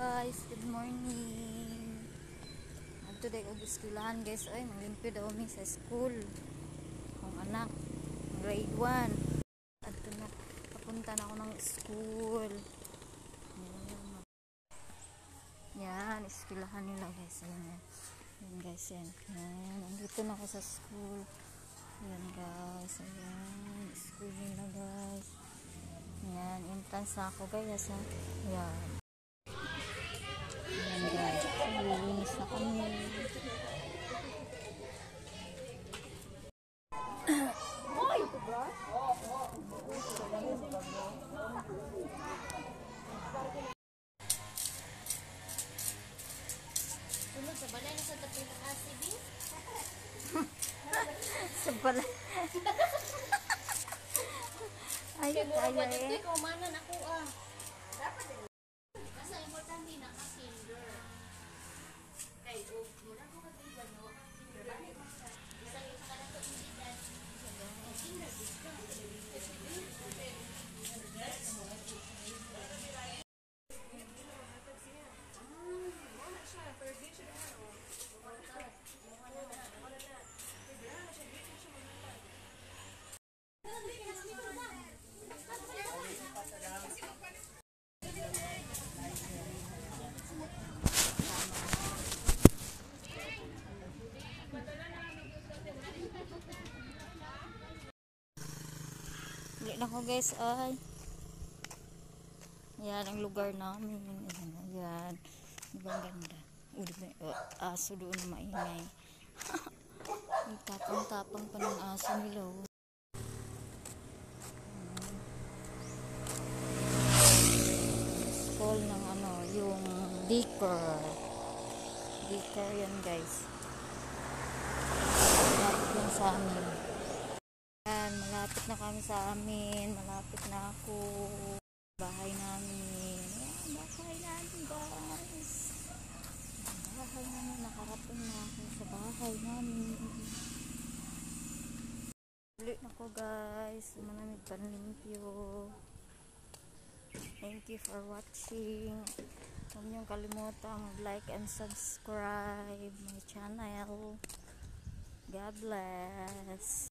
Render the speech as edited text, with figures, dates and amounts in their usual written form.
Guys, good morning. Today og eskwelahan guys, ay manglimpyo daw mi sa school. Ang anak, grade 1. Adto na papunta na ako ng school. Yan, eskwelahan nila guys. Yan guys, yan. Nandito na ako sa school. Yan guys, ayan, school nila guys. Yan, entrance na ako guys. Yan. Ayan guys, linis na kami. Sa balay na sa tapos ng ACB? Sa balay. Ay, kaya eh. Ito ikaw manan ako ah. Kasi importante na ka kinder. Kay mura ko ka kinder no. Isang isa ka na to indigan. Kinder gusto. Ulit na ko guys, ay. Yan ang lugar namin. Ayan. Ibang ganda. Aso doon na maingay. Tapang-tapang pa ng aso nila. School ng ano, yung Dicker. Dicker yan guys. Malapit lang sa amin. Yan, malapit na kami sa amin. Malapit na ako. Bahay namin. Ayan, bahay namin guys. Bahay namin. Nakarating na ako sa bahay namin. Ulit na ko guys. Manamig panlimpyo. Thank you for watching. Huwag niyong kalimutan mag-like and subscribe my channel. God bless.